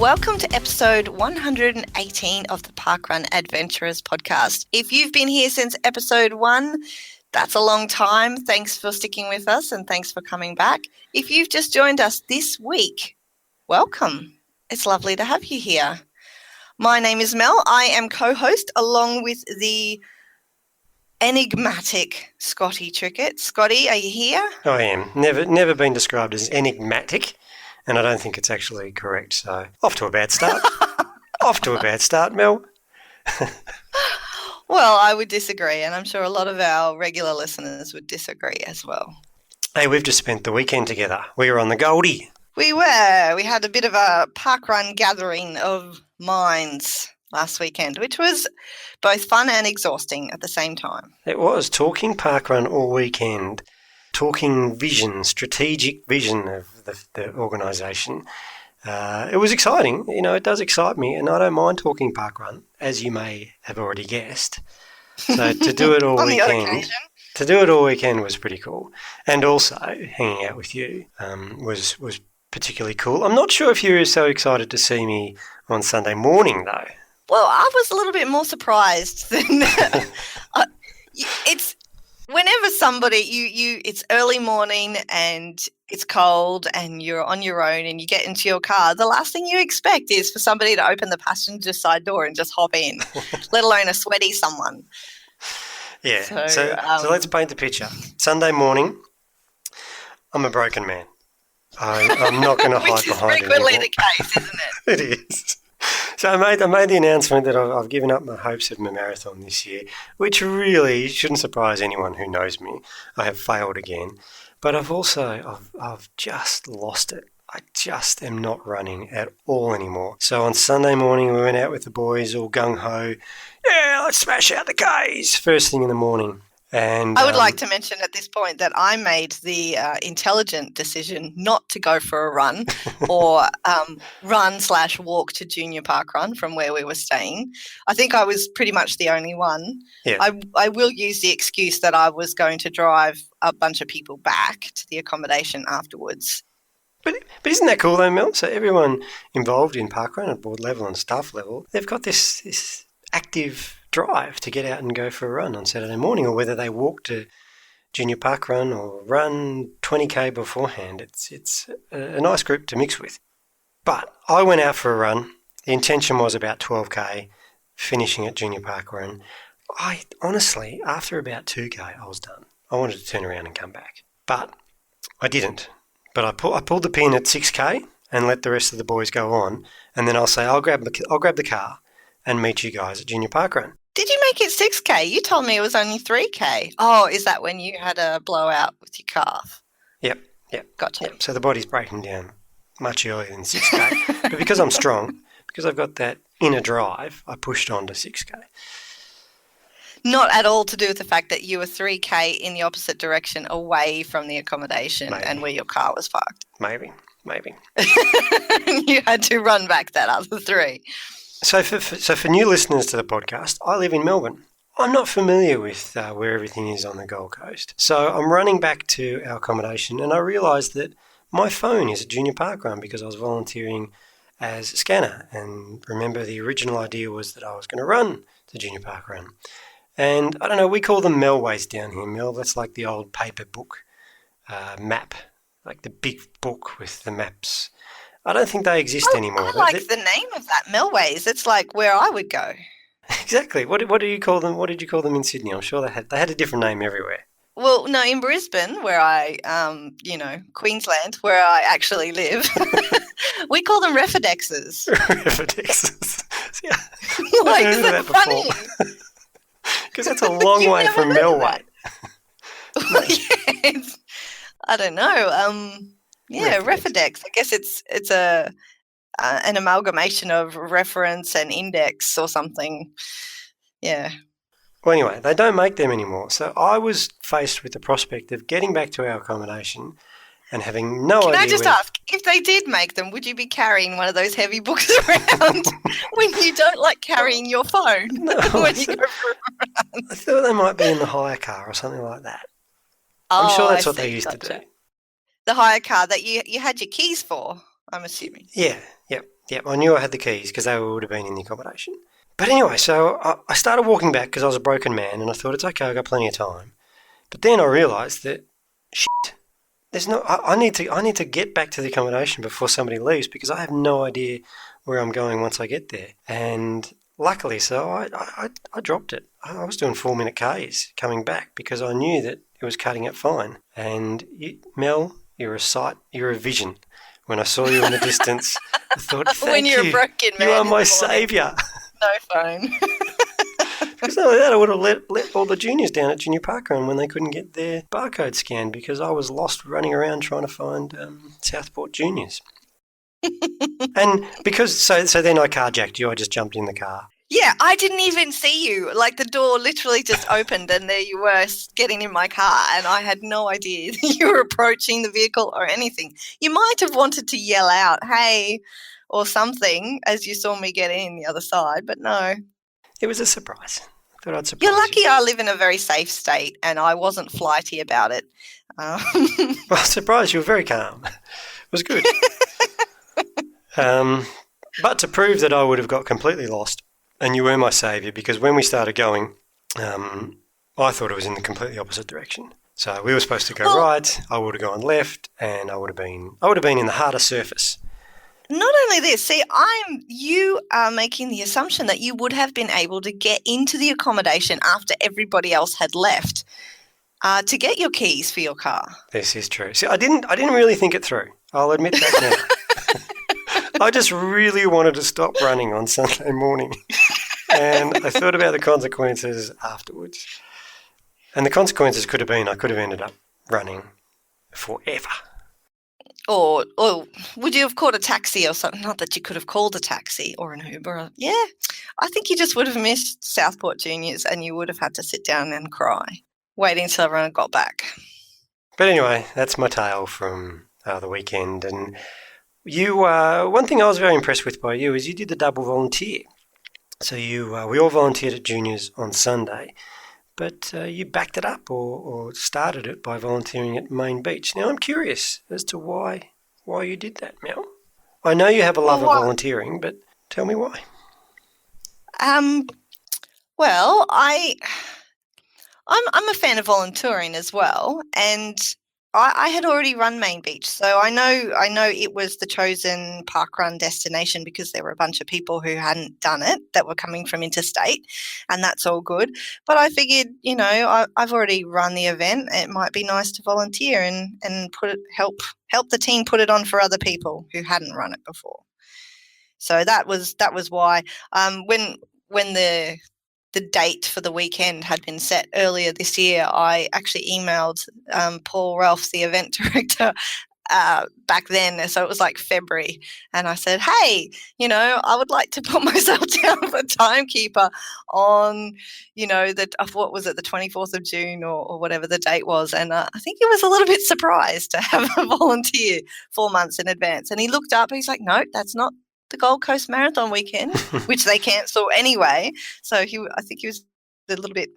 Welcome to episode 118 of the Parkrun Adventurers podcast. If you've been here since episode 1, that's a long time. Thanks for sticking with us and thanks for coming back. If you've just joined us this week, welcome. It's lovely to have you here. My name is Mel. I am co-host along with the enigmatic Scotty Trickett. Scotty, are you here? I am. Never been described as enigmatic, and I don't think it's actually correct. So off to a bad start. Off to a bad start, Mel. Well, I would disagree, and I'm sure a lot of our regular listeners would disagree as well. Hey, we've just spent the weekend together. We were on the Goldie. We were. We had a bit of a parkrun gathering of minds last weekend, which was both fun and exhausting at the same time. It was talking parkrun all weekend, talking vision, strategic vision of the organisation. It was exciting. You know, it does excite me, and I don't mind talking parkrun, as you may have already guessed. So to do it all weekend was pretty cool, and also hanging out with you was particularly cool. I'm not sure if you were so excited to see me on Sunday morning, though. Well, I was a little bit more surprised than it's whenever somebody it's early morning and it's cold and you're on your own and you get into your car, the last thing you expect is for somebody to open the passenger side door and just hop in, let alone a sweaty someone. Yeah. So let's paint the picture. Sunday morning, I'm a broken man. I'm not going to hide behind it. Which is frequently the case, isn't it? It is. So I made the announcement that I've given up my hopes of my marathon this year, which really shouldn't surprise anyone who knows me. I have failed again, but I've just lost it. I just am not running at all anymore. So on Sunday morning, we went out with the boys, all gung-ho. Yeah, let's smash out the Ks first thing in the morning. And I would like to mention at this point that I made the intelligent decision not to go for a run or run/walk to Junior Parkrun from where we were staying. I think I was pretty much the only one. Yeah. I will use the excuse that I was going to drive a bunch of people back to the accommodation afterwards. But isn't that cool though, Mel? So everyone involved in parkrun at board level and staff level, they've got this active drive to get out and go for a run on Saturday morning, or whether they walk to Junior Parkrun or run 20k beforehand. It's a nice group to mix with. But I went out for a run. The intention was about 12k, finishing at Junior Parkrun. I honestly, after about 2k, I was done. I wanted to turn around and come back, but I didn't. But I pulled the pin at 6k and let the rest of the boys go on, and then I'll say I'll grab the car and meet you guys at Junior Parkrun. Did you make it 6k? You told me it was only 3k. Oh, is that when you had a blowout with your calf? Yep. Gotcha. Yep. So the body's breaking down much earlier than 6k. But because I'm strong, because I've got that inner drive, I pushed on to 6k. Not at all to do with the fact that you were 3k in the opposite direction away from the accommodation and where your car was parked. Maybe. You had to run back that other 3. So for new listeners to the podcast, I live in Melbourne. I'm not familiar with where everything is on the Gold Coast. So I'm running back to our accommodation and I realised that my phone is at Junior Parkrun because I was volunteering as a scanner. And remember, the original idea was that I was going to run to Junior Parkrun. And I don't know, we call them Melways down here, Mel. That's like the old paper book map, like the big book with the maps. I don't think they exist anymore. I like the name of that, Melways. It's like where I would go. Exactly. What do you call them? What did you call them in Sydney? I'm sure they had a different name everywhere. Well, no, in Brisbane, where I, Queensland, where I actually live, we call them Refidexes. Refidexes. Yeah. Like, is that funny? Because that's a long way from Melway. Yeah, I don't know. Refidex. I guess it's an amalgamation of reference and index or something. Yeah. Well, anyway, they don't make them anymore. So I was faced with the prospect of getting back to our accommodation and having no idea. Can I just ask, if they did make them, would you be carrying one of those heavy books around when you don't like carrying your phone when you go for a run? I thought they might be in the hire car or something like that. I'm sure that's what they used to do. The hire car that you had your keys for, I'm assuming. Yeah, yep. Yep, I knew I had the keys because they would have been in the accommodation. But anyway, so I started walking back because I was a broken man, and I thought it's okay, I've got plenty of time. But then I realised that shit, there's no. I need to get back to the accommodation before somebody leaves because I have no idea where I'm going once I get there. And luckily, so I dropped it. I was doing 4-minute Ks coming back because I knew that it was cutting it fine. And Mel, you're a sight, you're a vision. When I saw you in the distance, I thought, thank when you're you. a broken man, you are my saviour. No phone. Because not only that, I would have let all the juniors down at Junior Parkrun when they couldn't get their barcode scanned because I was lost running around trying to find Southport juniors. And because so then I carjacked you. I just jumped in the car. Yeah, I didn't even see you. Like the door literally just opened and there you were getting in my car and I had no idea that you were approaching the vehicle or anything. You might have wanted to yell out, hey, or something as you saw me get in the other side, but no. It was a surprise. I thought I'd surprise You're lucky you. I live in a very safe state and I wasn't flighty about it. Well, surprised you were very calm. It was good. But to prove that I would have got completely lost, and you were my saviour, because when we started going, I thought it was in the completely opposite direction. So we were supposed to go right. I would have gone left, and I would have been in the harder surface. Not only this, see, you are making the assumption that you would have been able to get into the accommodation after everybody else had left to get your keys for your car. This is true. See, I didn't really think it through. I'll admit that now. I just really wanted to stop running on Sunday morning. And I thought about the consequences afterwards. And the consequences could have been I could have ended up running forever. Or would you have called a taxi or something? Not that you could have called a taxi or an Uber. Yeah, I think you just would have missed Southport Juniors and you would have had to sit down and cry, waiting until everyone got back. But anyway, that's my tale from the weekend. And you, one thing I was very impressed with by you is you did the double volunteer. So we all volunteered at Juniors on Sunday, but you backed it up or started it by volunteering at Main Beach. Now I'm curious as to why you did that, Mel. I know you have a love of volunteering, but tell me why. Well, I'm a fan of volunteering as well, and I had already run Main Beach, so I know it was the chosen parkrun destination because there were a bunch of people who hadn't done it that were coming from interstate, and that's all good. But I figured, I've already run the event. It might be nice to volunteer and help the team put it on for other people who hadn't run it before. So that was why. When the date for the weekend had been set earlier this year, I actually emailed Paul Ralph, the event director, back then. So it was like February. And I said, hey, I would like to put myself down for timekeeper on, what was it, the 24th of June or whatever the date was. And I think he was a little bit surprised to have a volunteer 4 months in advance. And he looked up and he's like, no, that's not the Gold Coast Marathon weekend, which they cancel anyway. So I think he was a little bit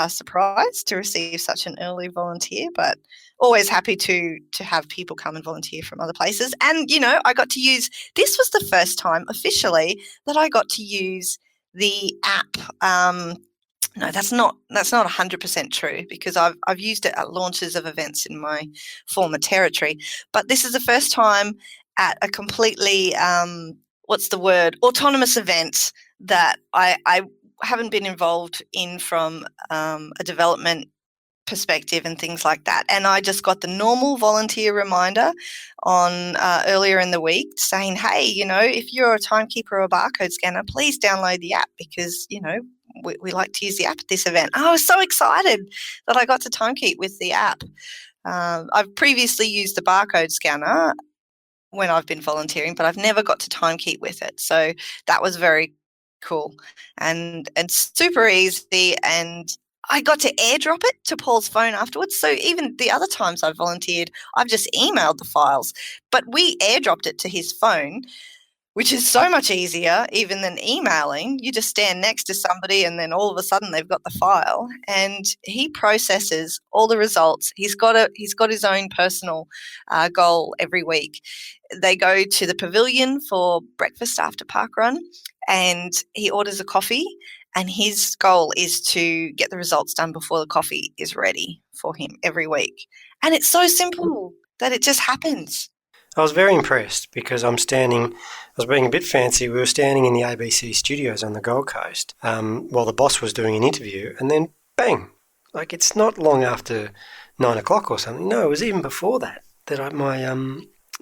surprised to receive such an early volunteer, but always happy to have people come and volunteer from other places. And, I got to use, this was the first time officially that I got to use the app. No, that's not 100% true because I've used it at launches of events in my former territory. But this is the first time at a completely, autonomous event that I haven't been involved in from a development perspective and things like that. And I just got the normal volunteer reminder on earlier in the week saying, hey, if you're a timekeeper or a barcode scanner, please download the app because, we like to use the app at this event. I was so excited that I got to timekeep with the app. I've previously used the barcode scanner when I've been volunteering, but I've never got to timekeep with it. So that was very cool and super easy. And I got to airdrop it to Paul's phone afterwards. So even the other times I've volunteered, I've just emailed the files, but we airdropped it to his phone which is so much easier even than emailing. You just stand next to somebody and then all of a sudden they've got the file, and he processes all the results. He's got his own personal goal every week. They go to the pavilion for breakfast after parkrun, and he orders a coffee, and his goal is to get the results done before the coffee is ready for him every week. And it's so simple that it just happens. I was very impressed because I was being a bit fancy. We were standing in the ABC studios on the Gold Coast while the boss was doing an interview, and then bang, like it's not long after 9 o'clock or something. No, it was even before that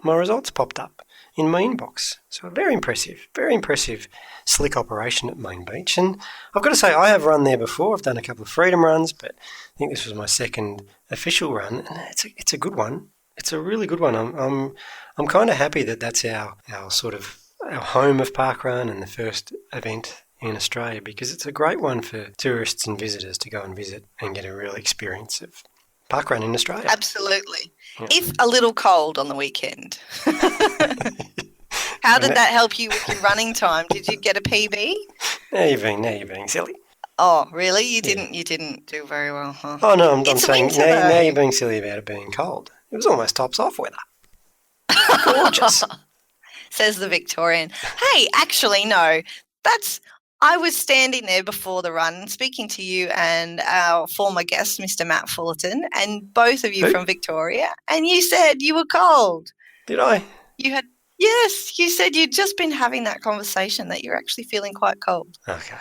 my results popped up in my inbox. So very impressive slick operation at Main Beach. And I've got to say, I have run there before. I've done a couple of freedom runs, but I think this was my second official run, and it's a good one. It's a really good one. I'm kind of happy that that's our home of parkrun and the first event in Australia, because it's a great one for tourists and visitors to go and visit and get a real experience of parkrun in Australia. Absolutely. Yeah. If a little cold on the weekend. How did that help you with your running time? Did you get a PB? Now you're being silly. Oh, really? You didn't do very well, huh? Oh no, I'm saying now you're being silly about it being cold. It was almost tops off weather. Gorgeous. Says the Victorian. Hey, actually, no. I was standing there before the run speaking to you and our former guest, Mr. Matt Fullerton, and both of you from Victoria, and you said you were cold. Did I? Yes, you said you'd just been having that conversation that you're actually feeling quite cold. Okay.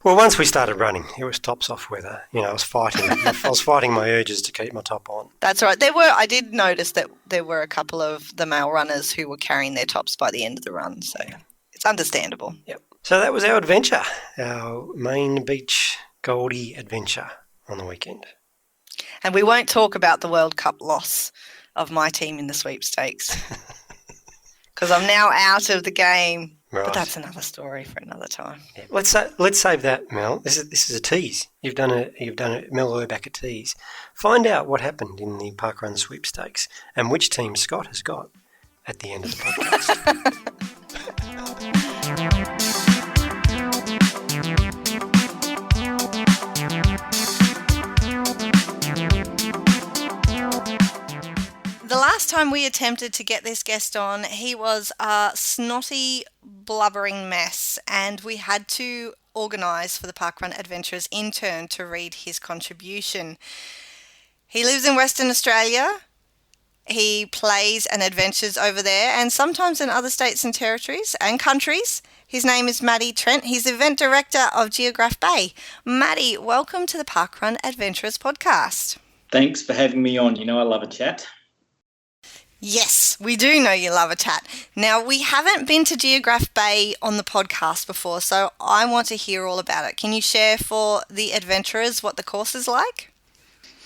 Well, once we started running, it was tops off weather. I was fighting my urges to keep my top on. That's right. I did notice that there were a couple of the male runners who were carrying their tops by the end of the run, so it's understandable. Yep. So that was our adventure, our Main Beach Goldie adventure on the weekend. And we won't talk about the World Cup loss of my team in the sweepstakes because I'm now out of the game. Right. But that's another story for another time. Yeah. Let's save that, Mel. This is a tease. You've done it, Mel Urback a tease. Find out what happened in the parkrun sweepstakes and which team Scott has got at the end of the podcast. The last time we attempted to get this guest on, he was a snotty, blubbering mess, and we had to organise for the Parkrun Adventurers intern to read his contribution. He lives in Western Australia. He plays and adventures over there and sometimes in other states and territories and countries. His name is Matty Trent. He's event director of Geographe Bay. Matty, welcome to the Parkrun Adventurers podcast. Thanks for having me on. I love a chat. Yes, we do know you love a chat. Now, we haven't been to Geographe Bay on the podcast before, so I want to hear all about it. Can you share for the adventurers what the course is like?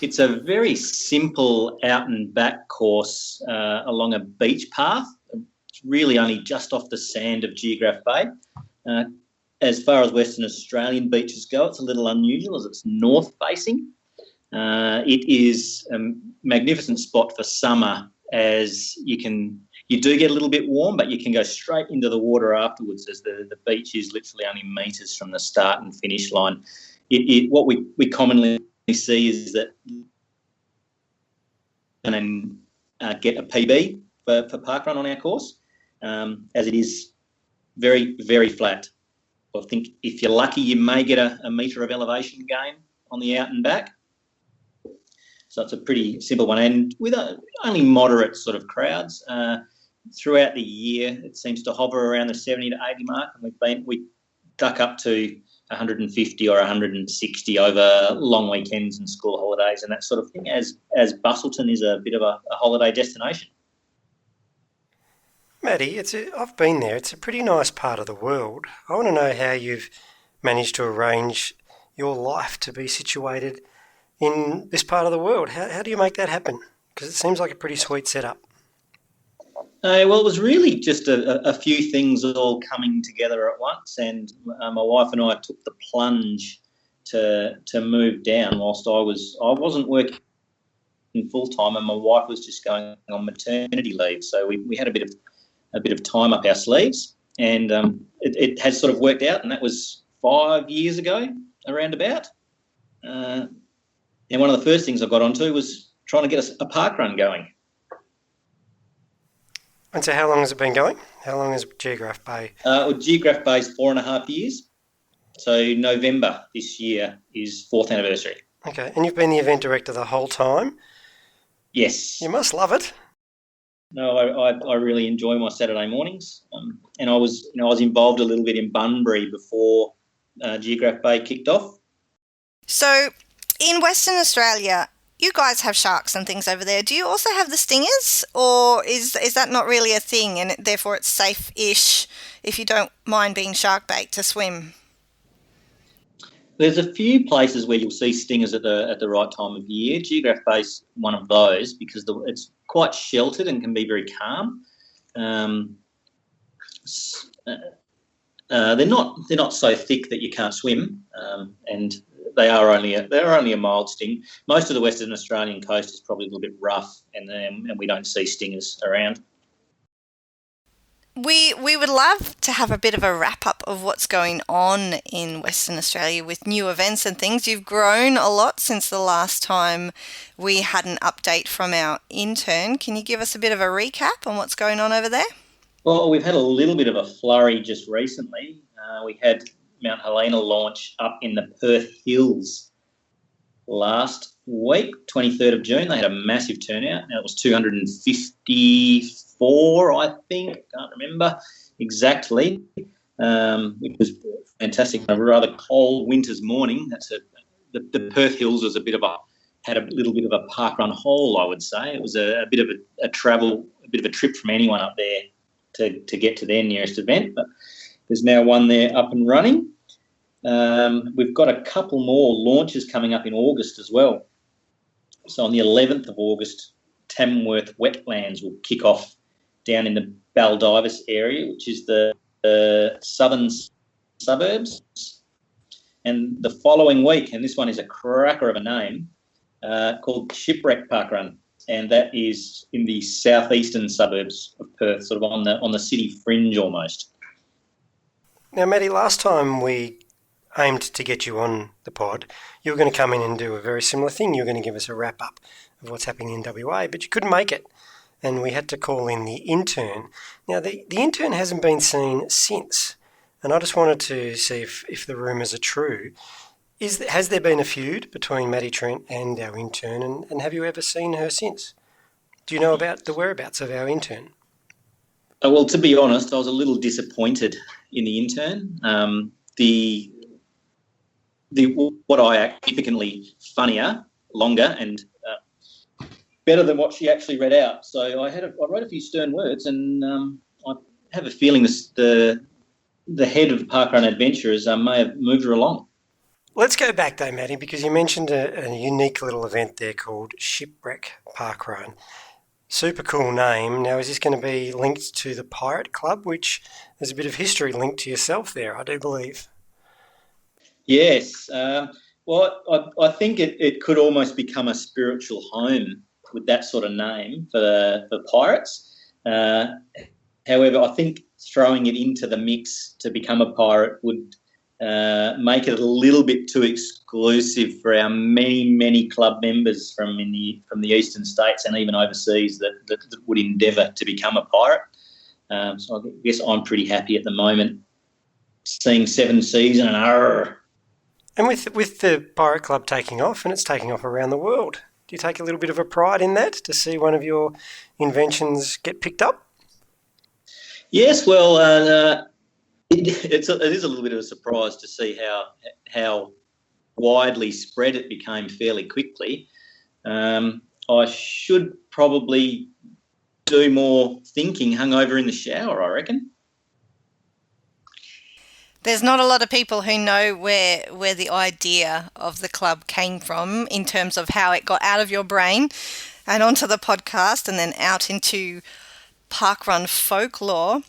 It's a very simple out and back course along a beach path. It's really only just off the sand of Geographe Bay. As far as Western Australian beaches go, it's a little unusual as it's north facing. It is a magnificent spot for summer, as you do get a little bit warm, but you can go straight into the water afterwards, as the beach is literally only metres from the start and finish line. What we commonly see is that and then get a PB for parkrun on our course, as it is very, very flat. I think if you're lucky, you may get a metre of elevation gain on the out and back. So it's a pretty simple one, and with only moderate sort of crowds throughout the year. It seems to hover around the 70 to 80 mark, and we duck up to 150 or 160 over long weekends and school holidays and that sort of thing. As Bustleton is a bit of a holiday destination. Matty, I've been there. It's a pretty nice part of the world. I want to know how you've managed to arrange your life to be situated in this part of the world. How do you make that happen? Because it seems like a pretty sweet setup. Well, it was really just a few things all coming together at once, and my wife and I took the plunge to move down whilst I wasn't working full time, and my wife was just going on maternity leave. So we had a bit of time up our sleeves. and it has sort of worked out, and that was 5 years ago, around about. And one of the first things I got onto was trying to get a park run going. And so how long has it been going? How long has Geographe Bay? Geographe Bay is 4.5 years. So November this year is 4th anniversary. Okay, and you've been the event director the whole time? Yes. You must love it. No, I really enjoy my Saturday mornings, and I was involved a little bit in Bunbury before Geographe Bay kicked off. So, in Western Australia, you guys have sharks and things over there. Do you also have the stingers, or is that not really a thing, and therefore it's safe-ish if you don't mind being shark bait to swim? There's a few places where you'll see stingers at the right time of year. Geographe Bay's one of those because it's quite sheltered and can be very calm. They're not so thick that you can't swim, and they are only a mild sting. Most of the Western Australian coast is probably a little bit rough, and we don't see stingers around. We would love to have a bit of a wrap-up of what's going on in Western Australia with new events and things. You've grown a lot since the last time we had an update from our intern. Can you give us a bit of a recap on what's going on over there? Well, we've had a little bit of a flurry just recently. We had Mount Helena launch up in the Perth Hills last week, 23rd of June. They had a massive turnout. Now it was 254, I think. Can't remember exactly. It was fantastic. A rather cold winter's morning. The Perth Hills was had a little bit of a parkrun hole, I would say. It was a bit of a trip from anyone up there to get to their nearest event. But there's now one there up and running. We've got a couple more launches coming up in August as well. So on the 11th of August, Tamworth Wetlands will kick off down in the Baldivis area, which is the southern suburbs. And the following week, and this one is a cracker of a name, called Shipwreck Parkrun, and that is in the southeastern suburbs of Perth, sort of on the city fringe almost. Now, Matty, last time we aimed to get you on the pod, you were going to come in and do a very similar thing. You were going to give us a wrap-up of what's happening in WA, but you couldn't make it, and we had to call in the intern. Now, the intern hasn't been seen since, and I just wanted to see if the rumours are true. Has there been a feud between Matty Trent and our intern, and have you ever seen her since? Do you know about the whereabouts of our intern? Well, to be honest, I was a little disappointed in the intern. What I significantly funnier, longer, and better than what she actually read out. So I wrote a few stern words, and I have a feeling the head of Parkrun Adventurers may have moved her along. Let's go back though, Matty, because you mentioned a unique little event there called Shipwreck Parkrun. Super cool name. Now, is this going to be linked to the Pirate Club, which there's a bit of history linked to yourself there, I do believe? Yes. Well, I think it could almost become a spiritual home with that sort of name for pirates. However, I think throwing it into the mix to become a pirate would make it a little bit too exclusive for our many club members from the eastern states and even overseas that would endeavour to become a pirate. So I guess I'm pretty happy at the moment seeing Seven Seas and an R. And with the Pirate Club taking off, and it's taking off around the world, do you take a little bit of a pride in that to see one of your inventions get picked up? Yes, well, it is a little bit of a surprise to see how widely spread it became fairly quickly. I should probably do more thinking hung over in the shower, I reckon. There's not a lot of people who know where the idea of the club came from in terms of how it got out of your brain and onto the podcast and then out into parkrun folklore.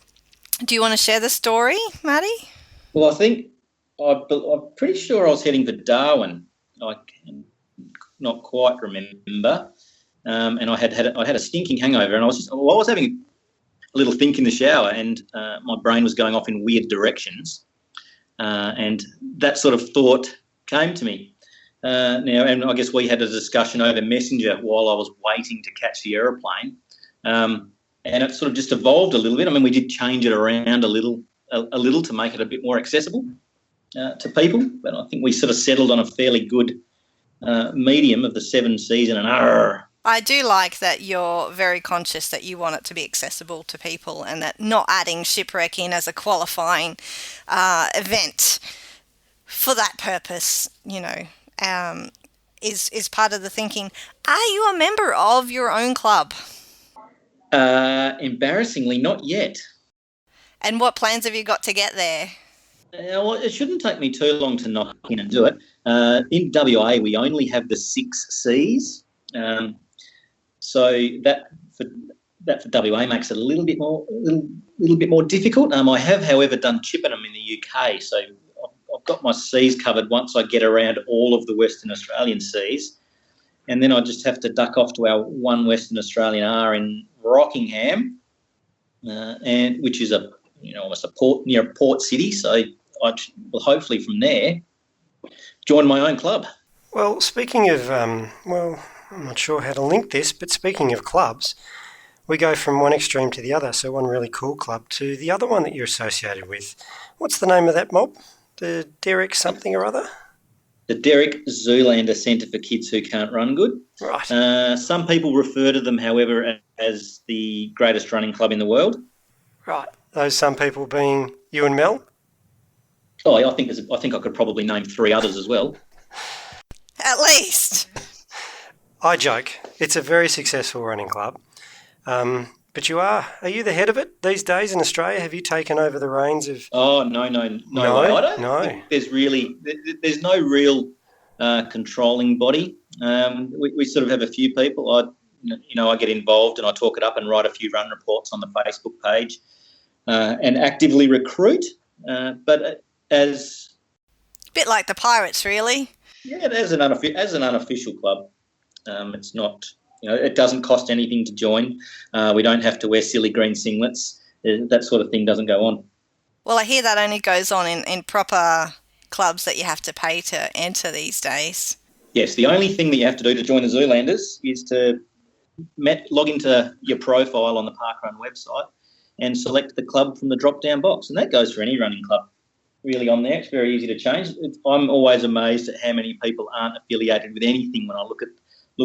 Do you want to share the story, Matty? Well, I think I'm pretty sure I was heading for Darwin. I can not quite remember, and I had a stinking hangover, and I was having a little think in the shower, and my brain was going off in weird directions, and that sort of thought came to me. Now, and I guess we had a discussion over Messenger while I was waiting to catch the aeroplane, and it sort of just evolved a little bit. I mean, we did change it around a little to make it a bit more accessible to people, but I think we sort of settled on a fairly good medium of the 7 Cs and an R. I do like that you're very conscious that you want it to be accessible to people, and that not adding shipwreck in as a qualifying event for that purpose, is part of the thinking. Are you a member of your own club? Embarrassingly, not yet. And what plans have you got to get there? Well, it shouldn't take me too long to knock in and do it. In WA, we only have the 6 Cs. So that for WA makes it a little bit more difficult. I have, however, done Chippenham in the UK, so I've got my Cs covered once I get around all of the Western Australian Cs, and then I just have to duck off to our one Western Australian R in Rockingham, and which is almost a port near a port city. So I will hopefully from there join my own club. Well, speaking of I'm not sure how to link this, but speaking of clubs, we go from one extreme to the other. So one really cool club to the other one that you're associated with. What's the name of that mob? The Derek something or other? The Derek Zoolander Centre for Kids Who Can't Run Good. Right. Some people refer to them, however, as the greatest running club in the world. Right. Those some people being you and Mel? Oh, I think I could probably name 3 others as well. At least. I joke. It's a very successful running club. But are you the head of it these days in Australia? Have you taken over the reins of... Oh, no. I don't think there's no real controlling body. We sort of have a few people. I get involved and I talk it up and write a few run reports on the Facebook page and actively recruit. But as... A bit like the Pirates, really. Yeah, as an unofficial club. It's not, it doesn't cost anything to join. We don't have to wear silly green singlets. That sort of thing doesn't go on. Well, I hear that only goes on in proper clubs that you have to pay to enter these days. Yes, the only thing that you have to do to join the Zoolanders is to log into your profile on the Parkrun website and select the club from the drop-down box. And that goes for any running club really on there. It's very easy to change. I'm always amazed at how many people aren't affiliated with anything when I look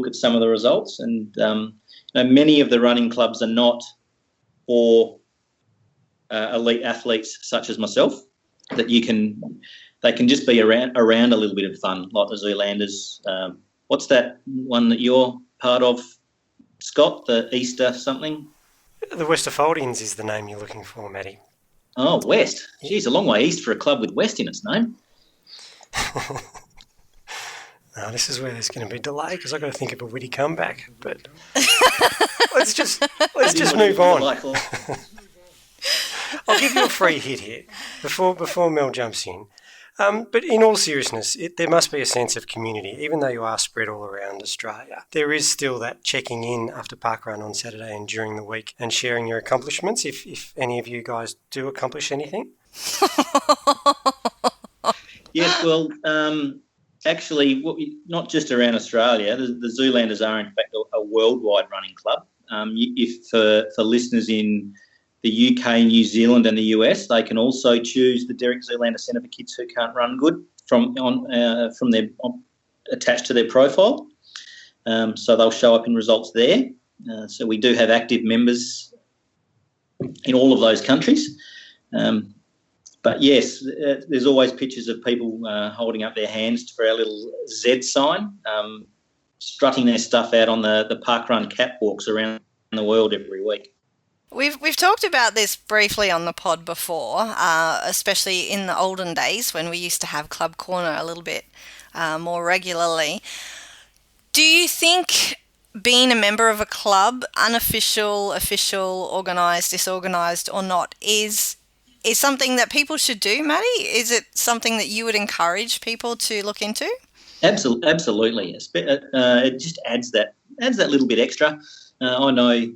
at some of the results, and many of the running clubs are not for elite athletes such as myself. That they can just be around a little bit of fun, like the Zoolanders. What's that one that you're part of, Scott? The Easter something? The Westerfoldians is the name you're looking for, Matty. Oh, West. Geez, a long way east for a club with West in its name. Now, this is where there's going to be delay because I've got to think of a witty comeback. But let's just move on. I'll give you a free hit here before Mel jumps in. But in all seriousness, there must be a sense of community, even though you are spread all around Australia. There is still that checking in after parkrun on Saturday and during the week and sharing your accomplishments, if any of you guys do accomplish anything. Yes, well, actually, not just around Australia. The Zoolanders are, in fact, a worldwide running club. If for listeners in the UK, New Zealand and the US, they can also choose the Derek Zoolander Centre for Kids Who Can't Run Good from their attached to their profile. So they'll show up in results there. So we do have active members in all of those countries. But yes, there's always pictures of people holding up their hands for our little Z sign, strutting their stuff out on the parkrun catwalks around the world every week. We've talked about this briefly on the pod before, especially in the olden days when we used to have Club Corner a little bit more regularly. Do you think being a member of a club, unofficial, official, organised, disorganised or not, is something that people should do, Matty? Is it something that you would encourage people to look into? Absolutely. It just adds that little bit extra. I know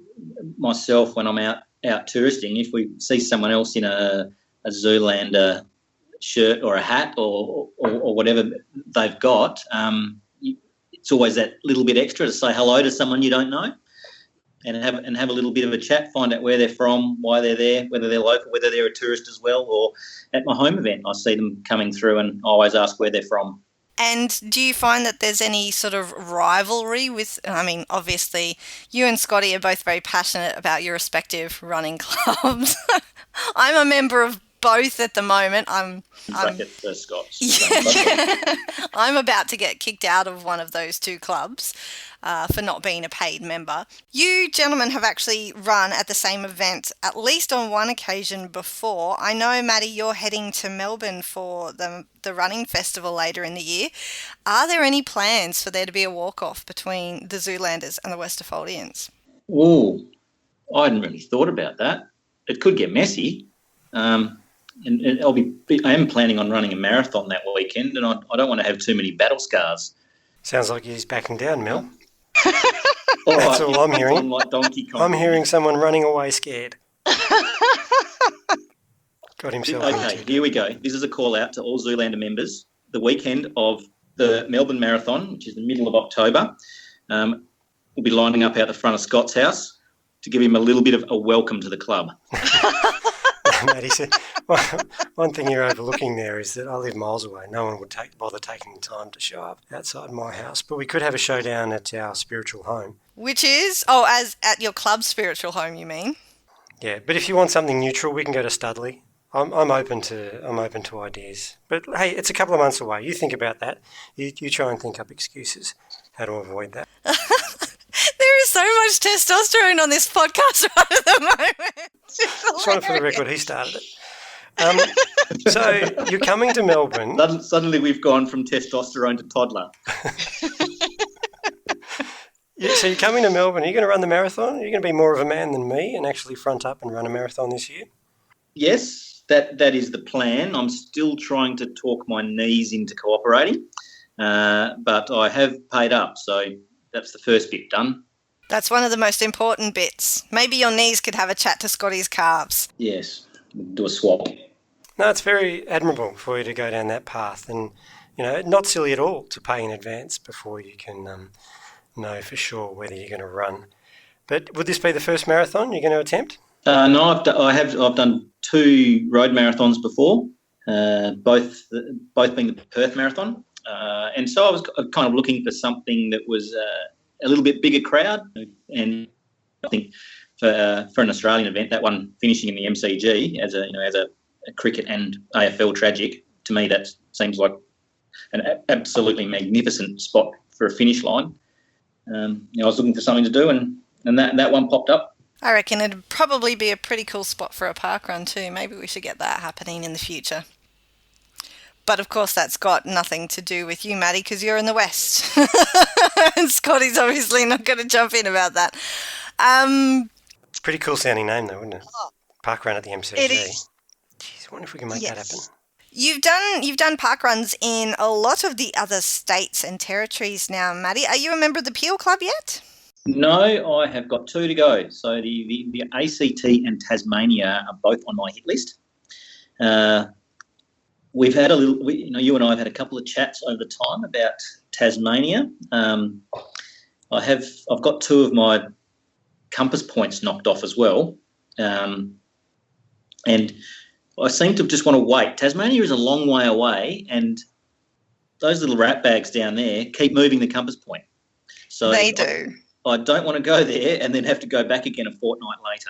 myself when I'm out out touristing, if we see someone else in a Zoolander shirt or a hat or whatever they've got, it's always that little bit extra to say hello to someone you don't know and have a little bit of a chat, find out where they're from, why they're there, whether they're local, whether they're a tourist as well. Or at my home event, I see them coming through and I always ask where they're from. And do you find that there's any sort of rivalry with, I mean, obviously you and Scotty are both very passionate about your respective running clubs. I'm a member of both at the moment. I'm Scots. Yeah. I'm about to get kicked out of one of those two clubs for not being a paid member. You gentlemen have actually run at the same event at least on one occasion before. I know, Matty, you're heading to Melbourne for the running festival later in the year. Are there any plans for there to be a walk-off between the Zoolanders and the Westerfoldians? Oh, I hadn't really thought about that. It could get messy. And I am planning on running a marathon that weekend, and I don't want to have too many battle scars. Sounds like he's backing down, Mel. That's all I'm hearing. Like Donkey Kong. I'm hearing someone running away scared. Got himself Okay, here we go. This is a call out to all Zoolander members. The weekend of the Melbourne Marathon, which is the middle of October, we'll be lining up out the front of Scott's house to give him a little bit of a welcome to the club. Matty said, one thing you're overlooking there is that I live miles away. No one would bother taking the time to show up outside my house. But we could have a showdown at our spiritual home. Which is? Oh, as at your club's spiritual home, you mean? Yeah, but if you want something neutral, we can go to Studley. I'm open to ideas. But hey, it's a couple of months away. You think about that. You try and think up excuses how to avoid that. There is so much testosterone on this podcast right at the moment. Just wanted for the record, he started it. So you're coming to Melbourne. Suddenly we've gone from testosterone to toddler. Yeah, so you're coming to Melbourne. Are you going to run the marathon? Are you going to be more of a man than me and actually front up and run a marathon this year? Yes, that is the plan. I'm still trying to talk my knees into cooperating, but I have paid up, so that's the first bit done. That's one of the most important bits. Maybe your knees could have a chat to Scotty's calves. Yes, do a swap. No, it's very admirable for you to go down that path and, not silly at all to pay in advance before you can know for sure whether you're going to run. But would this be the first marathon you're going to attempt? No, I've done 2 road marathons before, both being the Perth Marathon. And so I was kind of looking for something that was a little bit bigger crowd, and I think for an Australian event, that one finishing in the MCG as a cricket and AFL tragic, to me that seems like an absolutely magnificent spot for a finish line. I was looking for something to do, and that one popped up. I reckon it'd probably be a pretty cool spot for a parkrun too. Maybe we should get that happening in the future. But of course, that's got nothing to do with you, Matty, because you're in the West. And Scotty's obviously not going to jump in about that. It's a pretty cool sounding name, though, wouldn't it? Parkrun at the MCG. It is. Jeez, I wonder if we can make that happen. You've done parkruns in a lot of the other states and territories now, Matty. Are you a member of the Peel Club yet? No, I have got 2 to go. So the ACT and Tasmania are both on my hit list. We've had you and I have had a couple of chats over the time about Tasmania. I've got 2 of my compass points knocked off as well, and I seem to just want to wait. Tasmania is a long way away, and those little rat bags down there keep moving the compass point. So they do. I don't want to go there and then have to go back again a fortnight later.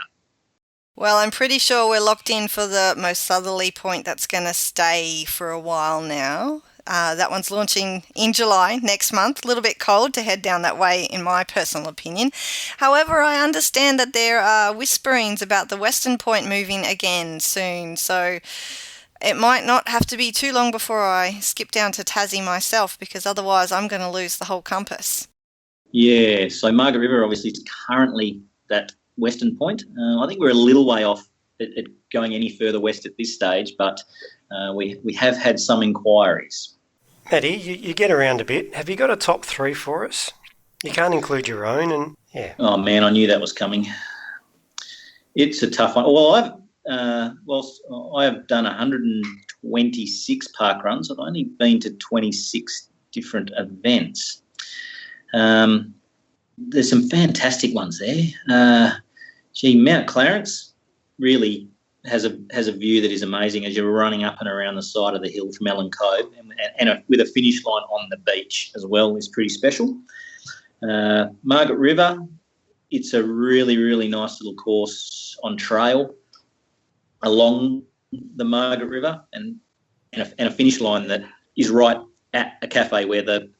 Well, I'm pretty sure we're locked in for the most southerly point that's going to stay for a while now. That one's launching in July next month. A little bit cold to head down that way, in my personal opinion. However, I understand that there are whisperings about the western point moving again soon. So it might not have to be too long before I skip down to Tassie myself, because otherwise I'm going to lose the whole compass. Yeah, so Margaret River obviously is currently that western point. I think we're a little way off at going any further west at this stage, but we have had some inquiries. Matty, you get around a bit. Have you got a top 3 for us? You can't include your own, and yeah. Oh man, I knew that was coming. It's a tough one. Well, I have done 126 park runs. I've only been to 26 different events. There's some fantastic ones there. Mount Clarence really has a view that is amazing as you're running up and around the side of the hill from Ellen Cove, and with a finish line on the beach as well is pretty special. Margaret River, it's a really, really nice little course on trail along the Margaret River, and a finish line that is right at a cafe where the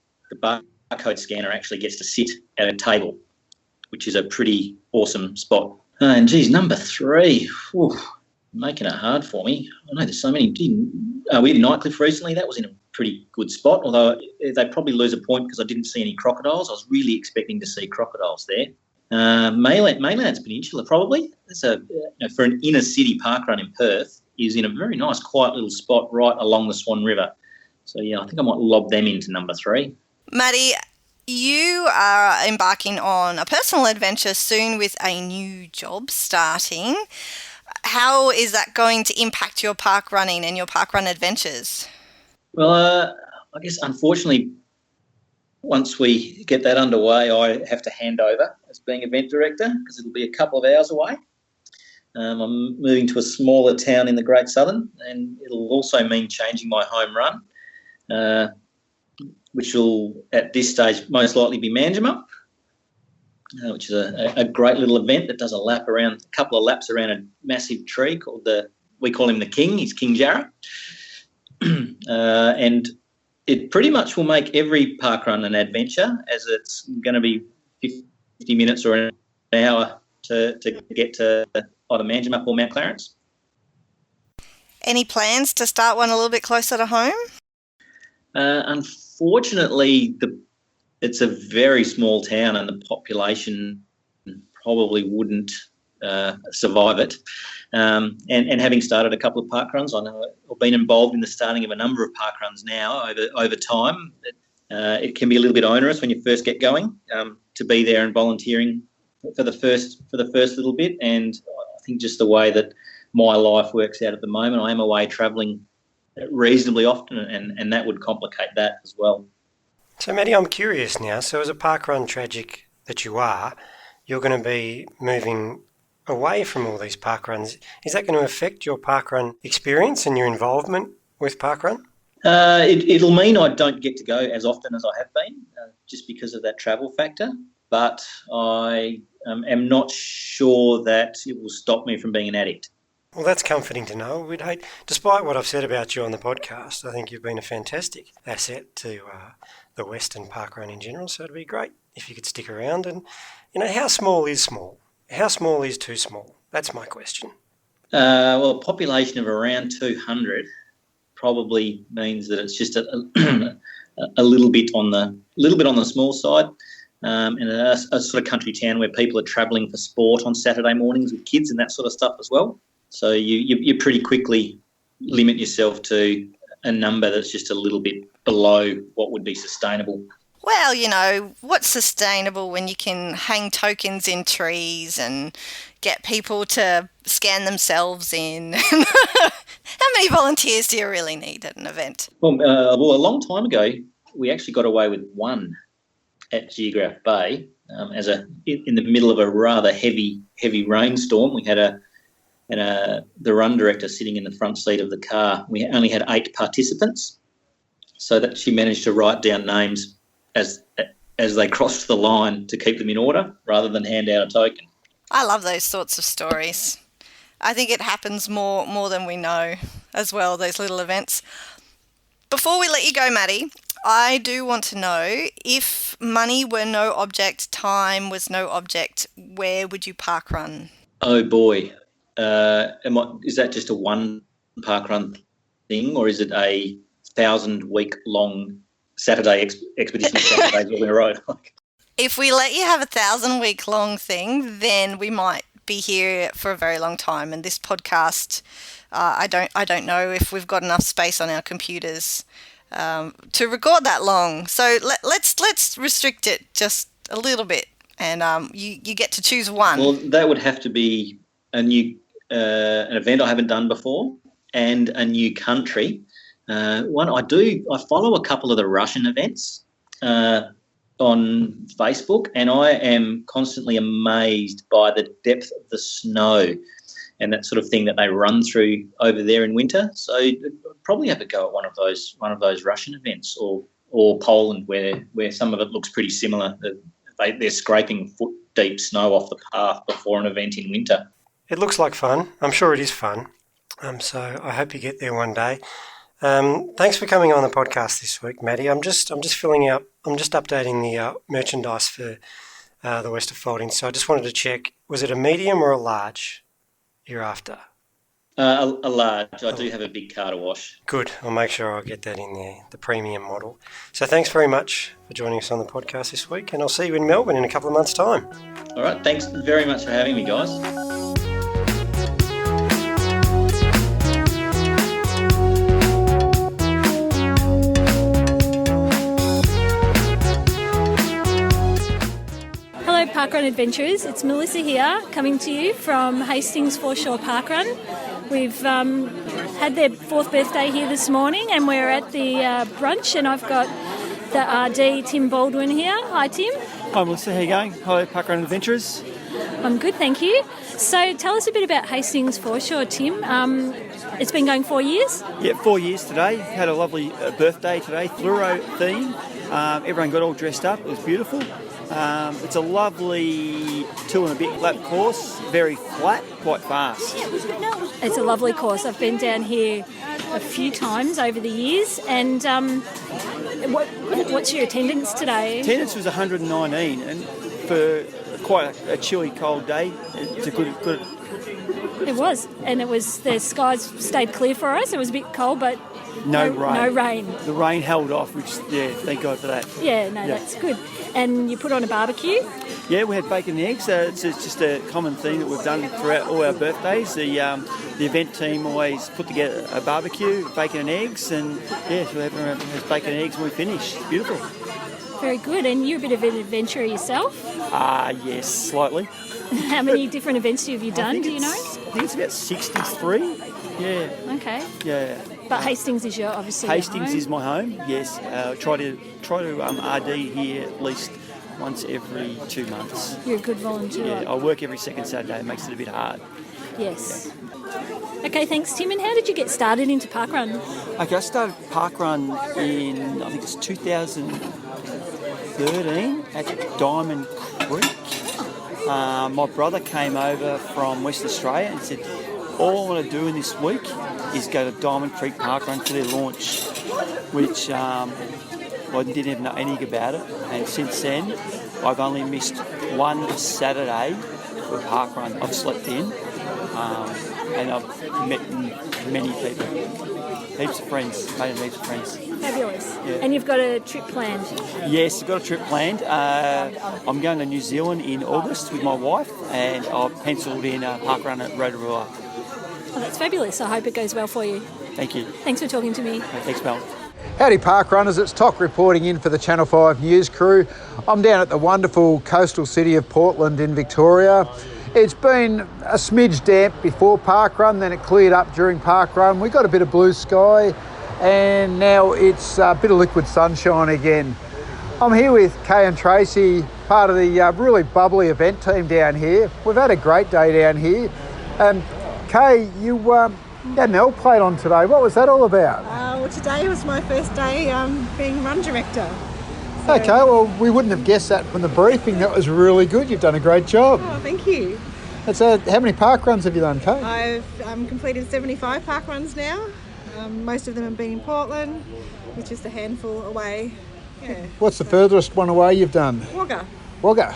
barcode scanner actually gets to sit at a table, which is a pretty awesome spot. And geez, number 3, making it hard for me. I know there's so many. We did Nightcliff recently. That was in a pretty good spot, although they probably lose a point because I didn't see any crocodiles. I was really expecting to see crocodiles there. Mainland's Peninsula probably. That's for an inner city parkrun in Perth, is in a very nice quiet little spot right along the Swan River. So yeah, I think I might lob them into number 3. Matty, you are embarking on a personal adventure soon with a new job starting. How is that going to impact your park running and your parkrun adventures? Well, I guess unfortunately, once we get that underway, I have to hand over as being event director because it'll be a couple of hours away. I'm moving to a smaller town in the Great Southern, and it'll also mean changing my home run, which will, at this stage, most likely be Manjimup, which is a great little event that does a couple of laps around a massive tree called we call him the King. He's King Jarrah. And it pretty much will make every parkrun an adventure, as it's going to be 50 minutes or an hour to get to either Manjimup or Mount Clarence. Any plans to start one a little bit closer to home? Unfortunately, it's a very small town and the population probably wouldn't survive it. And having started a couple of parkruns, I know I've been involved in the starting of a number of parkruns now over time. It can be a little bit onerous when you first get going to be there and volunteering for the first little bit. And I think just the way that my life works out at the moment, I am away travelling reasonably often, and that would complicate that as well. So, Matty, I'm curious now. So, as a parkrun tragic that you are, you're going to be moving away from all these parkruns. Is that going to affect your parkrun experience and your involvement with parkrun? It'll mean I don't get to go as often as I have been, just because of that travel factor. But I am not sure that it will stop me from being an addict. Well, that's comforting to know. Despite what I've said about you on the podcast, I think you've been a fantastic asset to the Western parkrun in general. So it'd be great if you could stick around. And, how small is small? How small is too small? That's my question. Well, a population of around 200 probably means that it's just a little bit on the small side, and a sort of country town where people are travelling for sport on Saturday mornings with kids and that sort of stuff as well. So you pretty quickly limit yourself to a number that's just a little bit below what would be sustainable. Well, what's sustainable when you can hang tokens in trees and get people to scan themselves in? How many volunteers do you really need at an event? Well, a long time ago, we actually got away with one at Geographe Bay in the middle of a rather heavy rainstorm. We had the run director sitting in the front seat of the car. We only had 8 participants, so that she managed to write down names as they crossed the line to keep them in order rather than hand out a token. I love those sorts of stories. I think it happens more than we know as well, those little events. Before we let you go, Matty, I do want to know, if money were no object, time was no object, where would you parkrun? Oh boy. Is that just a one parkrun thing, or is it a 1,000-week-long Saturday expedition Saturdays all in a row? If we let you have a 1,000-week-long thing, then we might be here for a very long time. And this podcast, I don't know if we've got enough space on our computers to record that long. So let's restrict it just a little bit, and you get to choose one. Well, that would have to be an event I haven't done before, and a new country. I follow a couple of the Russian events on Facebook, and I am constantly amazed by the depth of the snow and that sort of thing that they run through over there in winter. So I'd probably have a go at one of those Russian events, or Poland, where some of it looks pretty similar. They're scraping foot deep snow off the path before an event in winter. It looks like fun. I'm sure it is fun. So I hope you get there one day. Thanks for coming on the podcast this week, Matty. I'm just updating the merchandise for the West of Folding. So I just wanted to check, was it a medium or a large you're after? A large. I do have a big car to wash. Good. I'll make sure I'll get that in there, the premium model. So thanks very much for joining us on the podcast this week, and I'll see you in Melbourne in a couple of months' time. All right. Thanks very much for having me, guys. Parkrun Adventurers, it's Melissa here, coming to you from Hastings Foreshore Parkrun. We've had their 4th birthday here this morning, and we're at the brunch, and I've got the RD Tim Baldwin here. Hi Tim. Hi Melissa, how are you going? Hello Parkrun Adventurers. I'm good, thank you. So tell us a bit about Hastings Foreshore, Tim. It's been going 4 years? Yeah, 4 years today. Had a lovely birthday today, fluoro theme. Everyone got all dressed up, it was beautiful. It's a lovely 2.5 lap course, very flat, quite fast. It's a lovely course. I've been down here a few times over the years. And what's your attendance today? Attendance was 119, and for quite a chilly, cold day, it's a good. It was, and the skies stayed clear for us. It was a bit cold, but no rain. The rain held off, which, thank God for that. Yeah, that's good. And you put on a barbecue? Yeah, we had bacon and eggs. It's just a common thing that we've done throughout all our birthdays. The event team always put together a barbecue, bacon and eggs, and so everyone has bacon and eggs when we finish. It's beautiful. Very good. And you're a bit of an adventurer yourself? Yes, slightly. How many different events have you done, do you know? I think it's about 63. Yeah. Okay. Yeah. But Hastings is your obviously Hastings home. is my home. Yes. Try to RD here at least once every 2 months. You're a good volunteer. Yeah. I work every second Saturday. It makes it a bit hard. Yes. Yeah. Okay. Thanks, Tim. And how did you get started into parkrun? Okay, I started parkrun in I think it's 2013 at Diamond Creek. My brother came over from West Australia and said, all I want to do in this week is go to Diamond Creek Parkrun for their launch, which I didn't even know anything about it. And since then, I've only missed one Saturday for parkrun. I've slept in, and I've met many people, heaps of friends, made heaps of friends. Fabulous. Yeah. And you've got a trip planned? Yes, I've got a trip planned. I'm going to New Zealand in August with my wife, and I've penciled in a parkrun at Rotorua. Oh, that's fabulous. I hope it goes well for you. Thank you. Thanks for talking to me. Thanks, Mel. Howdy Park Runners, it's Toc reporting in for the Channel 5 News crew. I'm down at the wonderful coastal city of Portland in Victoria. It's been a smidge damp before parkrun, then it cleared up during parkrun. We got a bit of blue sky and now it's a bit of liquid sunshine again. I'm here with Kay and Tracy, part of the really bubbly event team down here. We've had a great day down here. Kay, you had an L plate on today. What was that all about? Well, today was my first day being run director. So, okay, well, we wouldn't have guessed that from the briefing. That was really good. You've done a great job. Oh, thank you. So, how many park runs have you done, Kay? I've completed 75 park runs now. Most of them have been in Portland, with just a handful away. Yeah. What's the furthest one away you've done? Wagga.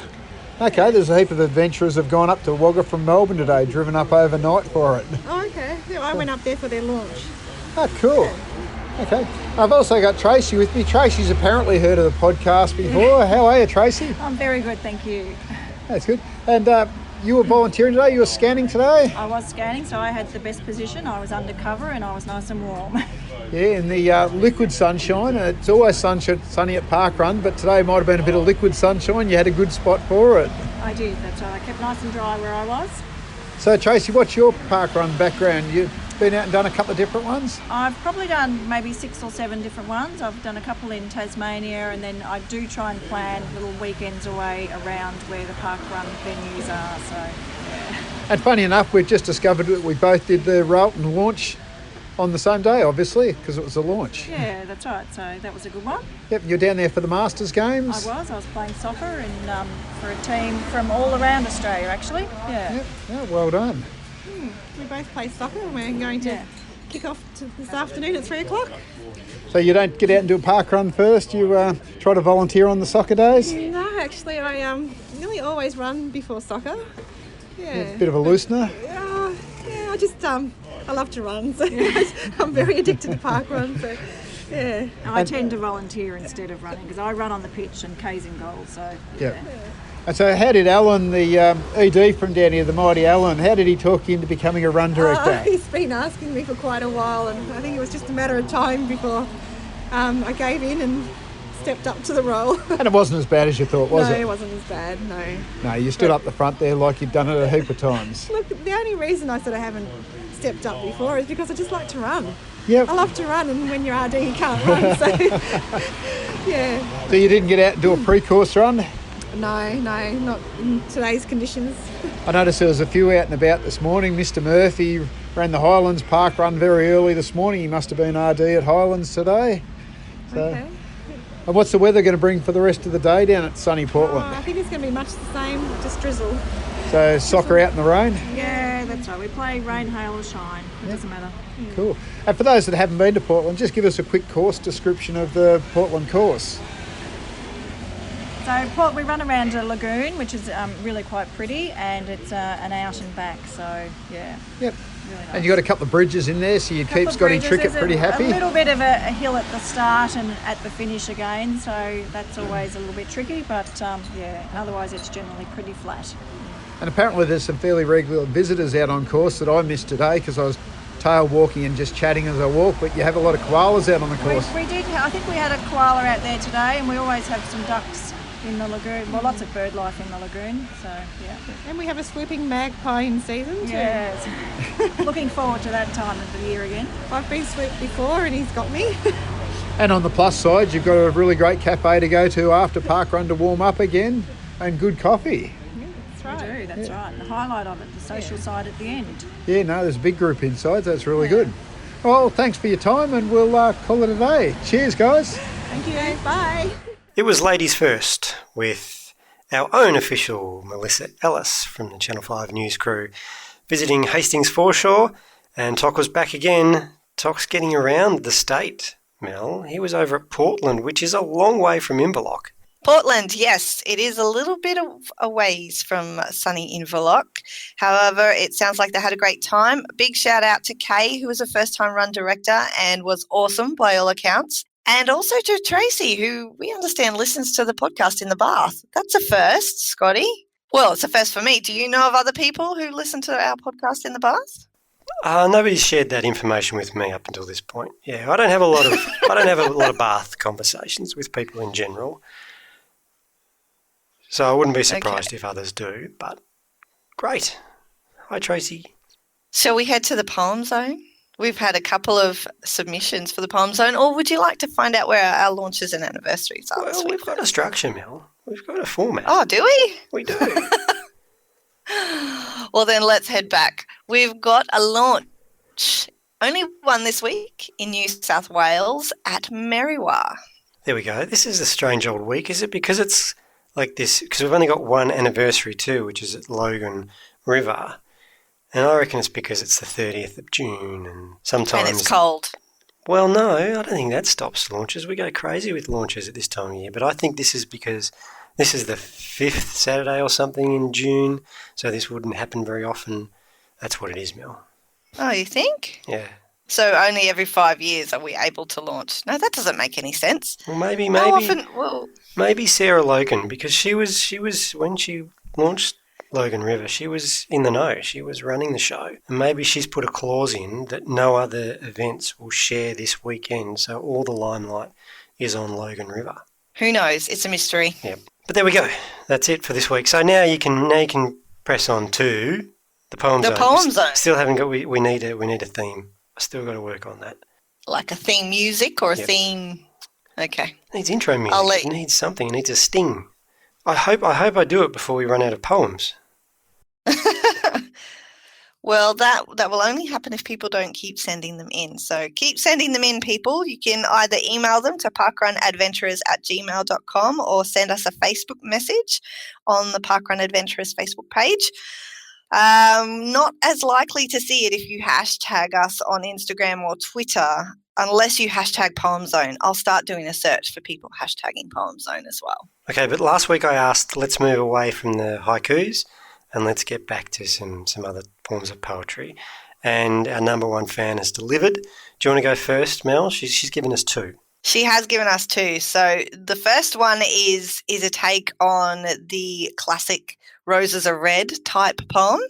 Okay, there's a heap of adventurers have gone up to Wagga from Melbourne today, driven up overnight for it. Oh, okay. Yeah, I went up there for their launch. Oh, cool. Okay. I've also got Tracy with me. Tracy's apparently heard of the podcast before. How are you, Tracy? I'm very good, thank you. That's good. And you were volunteering today? You were scanning today? I was scanning, so I had the best position. I was undercover and I was nice and warm. Yeah, in the liquid sunshine. It's always sunny at parkrun, but today might have been a bit of liquid sunshine. You had a good spot for it. I did. That's right. I kept nice and dry where I was. So Tracy, what's your parkrun background? You've been out and done a couple of different ones? I've probably done maybe 6 or 7 different ones. I've done a couple in Tasmania, and then I do try and plan little weekends away around where the parkrun venues are. So, yeah. And funny enough, we've just discovered that we both did the Rolton launch on the same day, obviously, because it was the launch. Yeah, that's right. So that was a good one. Yep, you're down there for the Masters games? I was playing soccer and for a team from all around Australia, actually. Yeah. Yep, yeah, well done. We both play soccer and we're going to kick off this afternoon at 3 o'clock. So you don't get out and do a parkrun first, you try to volunteer on the soccer days? No, actually I nearly always run before soccer. Yeah. Bit of a loosener? Yeah, I just I love to run, so I'm very addicted to parkrun. So yeah. I tend to volunteer instead of running because I run on the pitch and K's in goal. So yeah. And so how did Alan, the ED from down here, the mighty Alan, how did he talk you into becoming a run director? He's been asking me for quite a while, and I think it was just a matter of time before I gave in and stepped up to the role. And it wasn't as bad as you thought, was it? No, it wasn't as bad, no. No, you stood up the front there like you'd done it a heap of times. Look, the only reason I sort of haven't stepped up before is because I just like to run. Yep. I love to run, and when you're RD you can't run, so yeah. So you didn't get out and do a pre-course run? No, not in today's conditions. I noticed there was a few out and about this morning. Mr. Murphy ran the Highlands Park Run very early this morning. He must have been RD at Highlands today. So, okay. And what's the weather going to bring for the rest of the day down at sunny Portland? I think it's going to be much the same, just drizzle. So soccer out in the rain? Yeah, that's right. We play rain, hail or shine. It doesn't matter. Cool. And for those that haven't been to Portland, just give us a quick course description of the Portland course. So we run around a lagoon, which is really quite pretty, and it's an out and back. So yeah. Yep. Really nice. And you've got a couple of bridges in there, so your keep's got his cricket pretty happy. A little bit of a hill at the start and at the finish again, so that's always a little bit tricky. But yeah, otherwise it's generally pretty flat. And apparently there's some fairly regular visitors out on course that I missed today because I was tail walking and just chatting as I walk, but you have a lot of koalas out on the course. We did. I think we had a koala out there today, and we always have some ducks in the lagoon. Well, lots of bird life in the lagoon, so yeah. And we have a swooping magpie in season too. Yes. Looking forward to that time of the year again. I've been swooped before and he's got me. And on the plus side, you've got a really great cafe to go to after parkrun to warm up again, and good coffee. That's right. We do, that's right. The highlight of it, the social side at the end. Yeah, no, there's a big group inside, so that's really good. Well, thanks for your time, and we'll call it a day. Cheers, guys. Thank you. Bye. It was ladies first with our own official Melissa Ellis from the Channel 5 news crew visiting Hastings Foreshore, and Toc was back again. Toc's getting around the state, Mel. He was over at Portland, which is a long way from Inverloch. Portland, yes, it is a little bit of a ways from sunny Inverloch. However, it sounds like they had a great time. Big shout out to Kay, who was a first-time run director and was awesome by all accounts. And also to Tracy, who we understand listens to the podcast in the bath. That's a first, Scotty. Well, it's a first for me. Do you know of other people who listen to our podcast in the bath? Nobody's shared that information with me up until this point. Yeah, I don't have a lot of bath conversations with people in general. So I wouldn't be surprised if others do, but great. Hi, Tracy. Shall we head to the Poem Zone? We've had a couple of submissions for the Poem Zone, or would you like to find out where our launches and anniversaries are this Well, week? we've got a structure, Mel. We've got a format. Oh, do we? We do. Well, then let's head back. We've got a launch, only one this week in New South Wales at Merriwa. There we go. This is a strange old week. Is it because it's like this? Because we've only got one anniversary too, which is at Logan River. And I reckon it's because it's the 30th of June and sometimes... And it's cold. Well, no, I don't think that stops launches. We go crazy with launches at this time of year. But I think this is because this is the 5th Saturday or something in June, so this wouldn't happen very often. That's what it is, Mel. Oh, you think? Yeah. So only every 5 years are we able to launch? No, that doesn't make any sense. Well, maybe Sarah Logan, because she was when she launched Logan River, she was in the know. She was running the show. And maybe she's put a clause in that no other events will share this weekend, so all the limelight is on Logan River. Who knows? It's a mystery. Yep. But there we go. That's it for this week. So now you can press on to The poem The zone. poem zone. Still haven't got. We need a theme. I still got to work on that. Like a theme music or a Yep. theme. Okay. It needs intro music. I'll let- It needs something. It needs a sting. I hope I do it before we run out of poems. Well, that will only happen if people don't keep sending them in. So keep sending them in, people. You can either email them to parkrunadventurers@gmail.com or send us a Facebook message on the Parkrun Adventurers Facebook page. Not as likely to see it if you hashtag us on Instagram or Twitter, unless you hashtag Poem Zone. I'll start doing a search for people hashtagging Poem Zone as well. Okay, but last week I asked, let's move away from the haikus and let's get back to some other forms of poetry. And our number one fan has delivered. Do you want to go first, Mel? She's given us 2. She has given us 2. So the first one is a take on the classic Roses Are Red type poem.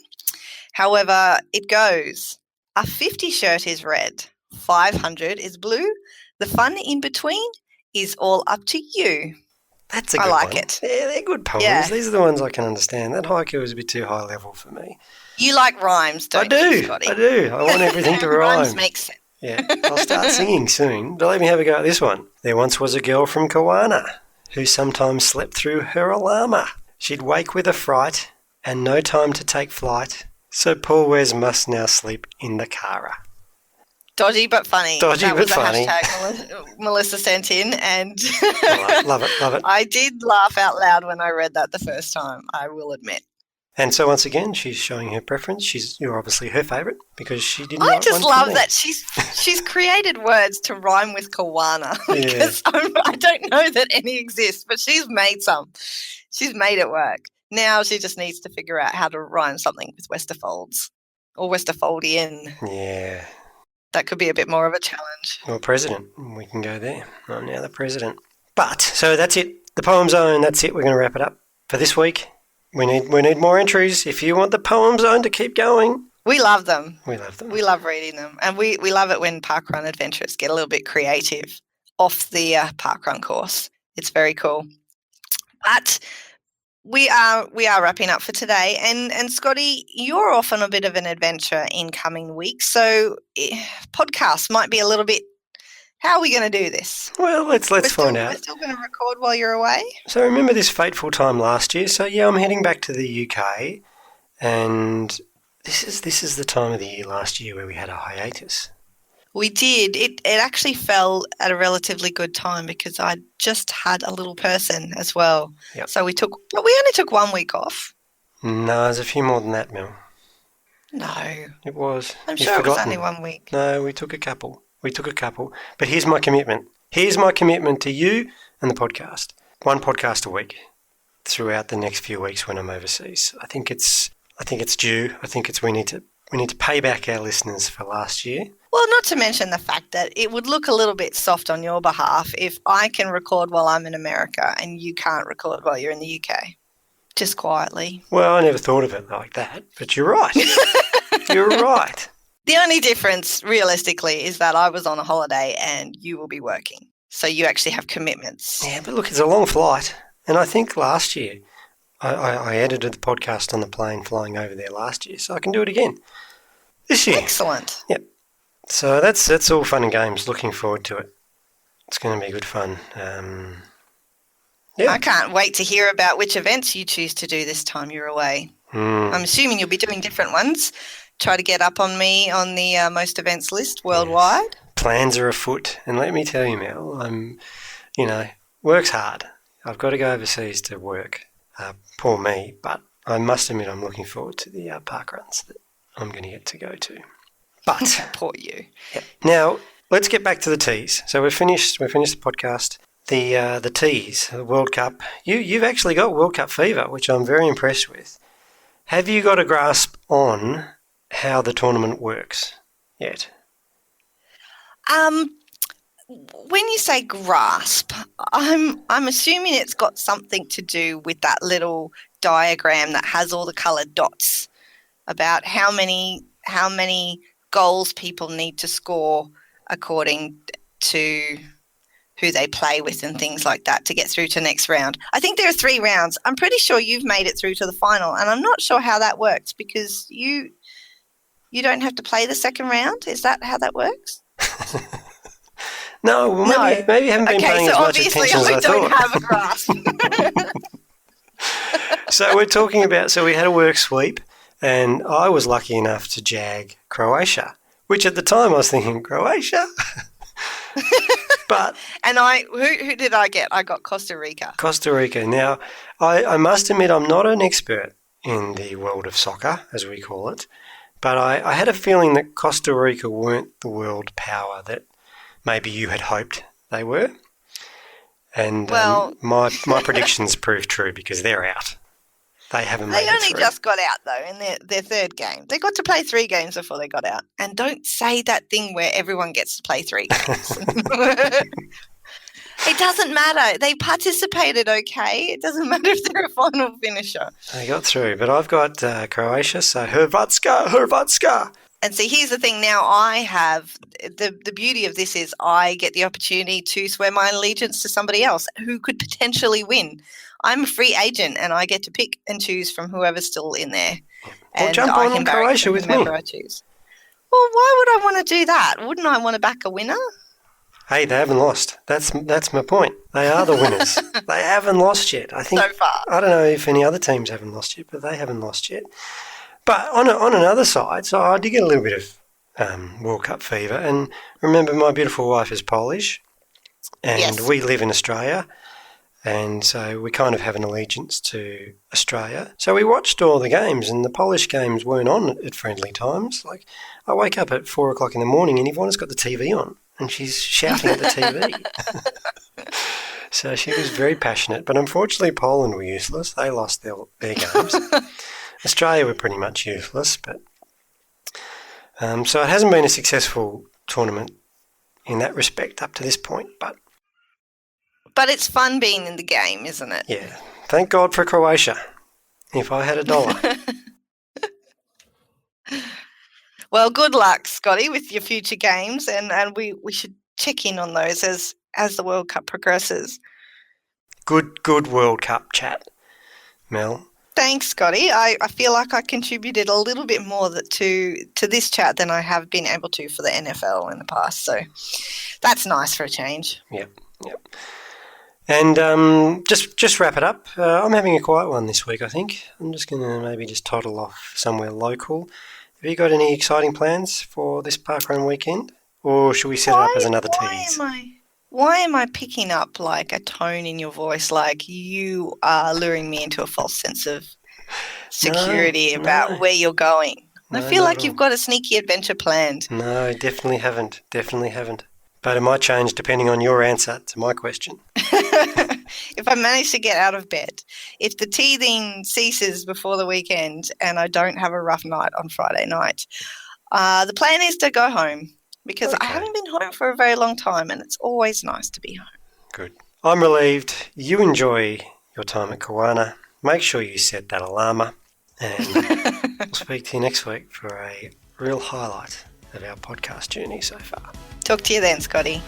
However, it goes, a 50 shirt is red, 500 is blue. The fun in between is all up to you. That's a good I like one. it. Yeah, they're good poems. Yeah. These are the ones I can understand. That haiku is a bit too high level for me. You like rhymes, don't you, Scotty? I do. I want everything to rhyme. Rhymes make sense. Yeah, I'll start singing soon. But let me have a go at this one. There once was a girl from Kawana who sometimes slept through her alarma. She'd wake with a fright and no time to take flight. So Paul Wes must now sleep in the cara. Dodgy but funny. Dodgy that but was a funny. hashtag Melissa sent in, and Love it. I did laugh out loud when I read that the first time, I will admit. And so once again, she's showing her preference. You're obviously her favourite because she didn't. I write just one for love me. that she's created words to rhyme with Kawana Yeah. because I don't know that any exist, but she's made some. She's made it work. Now she just needs to figure out how to rhyme something with Westerfolds or Westerfoldian. Yeah. That could be a bit more of a challenge. Well, president. We can go there. I'm now the president. But, so that's it. The Poem Zone, that's it. We're going to wrap it up for this week. We need more entries. If you want the Poem Zone to keep going. We love them. We love them. We love reading them. And we love it when parkrun adventurers get a little bit creative off the parkrun course. It's very cool. But we are wrapping up for today. And Scotty, you're off on a bit of an adventure in coming weeks. So podcasts might be a little bit, how are we going to do this? Well, let's find out. We're still going to record while you're away? So remember this fateful time last year. So yeah, I'm heading back to the UK, and this is the time of the year last year where we had a hiatus. We did. It actually fell at a relatively good time because I just had a little person as well. Yep. So we only took 1 week off. No, there's a few more than that, Mel. No. It was. I'm You've sure it was forgotten. only 1 week. No, we took a couple. But here's my commitment. Here's my commitment to you and the podcast. 1 podcast a week throughout the next few weeks when I'm overseas. I think it's due. I think we need to pay back our listeners for last year. Well, not to mention the fact that it would look a little bit soft on your behalf if I can record while I'm in America and you can't record while you're in the UK. Just quietly. Well, I never thought of it like that, but you're right. You're right. The only difference, realistically, is that I was on a holiday and you will be working. So you actually have commitments. Yeah, but look, it's a long flight. And I think last year, I edited the podcast on the plane flying over there last year, so I can do it again this year. Excellent. Yep. So that's all fun and games. Looking forward to it. It's going to be good fun. Yeah. I can't wait to hear about which events you choose to do this time you're away. I'm assuming you'll be doing different ones. Try to get up on me on the most events list worldwide. Yes. Plans are afoot. And let me tell you, Mel, work's hard. I've got to go overseas to work. Poor me. But I must admit I'm looking forward to the parkruns that I'm going to get to go to. But poor you. Yeah. Now, let's get back to the teas. So we've finished the podcast. The teas, the World Cup. You've actually got World Cup fever, which I'm very impressed with. Have you got a grasp on how the tournament works yet? When you say grasp, I'm assuming it's got something to do with that little diagram that has all the coloured dots about how many goals people need to score according to who they play with and things like that to get through to next round. I think there are 3 rounds. I'm pretty sure you've made it through to the final, and I'm not sure how that works because you don't have to play the second round. Is that how that works? No, well, maybe you haven't been paying as much attention as I thought. Obviously, I don't have a grasp. So we're talking about, so we had a work sweep, and I was lucky enough to jag Croatia, which at the time I was thinking, Croatia? But and who did I get? I got Costa Rica. Costa Rica. Now, I must admit I'm not an expert in the world of soccer, as we call it, but I had a feeling that Costa Rica weren't the world power that maybe you had hoped they were. And my predictions proved true because they're out. They haven't made it through. They only just got out, though, in their third game. They got to play 3 games before they got out. And don't say that thing where everyone gets to play 3 games. It doesn't matter. They participated, okay? It doesn't matter if they're a final finisher. They got through. But I've got Croatia, so Hrvatska. And see, here's the thing now. I have the beauty of this is I get the opportunity to swear my allegiance to somebody else who could potentially win. I'm a free agent and I get to pick and choose from whoever's still in there. Well, and jump on Croatia with me. I choose. Well, why would I want to do that? Wouldn't I want to back a winner? Hey, they haven't lost. That's my point. They are the winners. They haven't lost yet. I think. So far. I don't know if any other teams haven't lost yet, but they haven't lost yet. But on another side, so I did get a little bit of World Cup fever. And remember, my beautiful wife is Polish, and we live in Australia. And so we kind of have an allegiance to Australia. So we watched all the games, and the Polish games weren't on at friendly times. Like, I wake up at 4 o'clock in the morning and Yvonne's got the TV on and she's shouting at the TV. So she was very passionate. But unfortunately, Poland were useless. They lost their games. Australia were pretty much useless. But so it hasn't been a successful tournament in that respect up to this point. But it's fun being in the game, isn't it? Yeah. Thank God for Croatia. If I had $1. Well, good luck, Scotty, with your future games, and we should check in on those as the World Cup progresses. Good World Cup chat, Mel. Thanks, Scotty. I feel like I contributed a little bit more to this chat than I have been able to for the NFL in the past, so that's nice for a change. Yep. And just wrap it up. I'm having a quiet one this week, I think. I'm just going to maybe just toddle off somewhere local. Have you got any exciting plans for this parkrun weekend? Or should we set it up as another tease? Why am I picking up like a tone in your voice like you are luring me into a false sense of security about where you're going? I feel like you've got a sneaky adventure planned. No, definitely haven't. But it might change depending on your answer to my question. If I manage to get out of bed, if the teething ceases before the weekend and I don't have a rough night on Friday night, the plan is to go home because I haven't been home for a very long time and it's always nice to be home. Good. I'm relieved. You enjoy your time at Kawana. Make sure you set that alarmer and we'll speak to you next week for a real highlight of our podcast journey so far. Talk to you then, Scotty.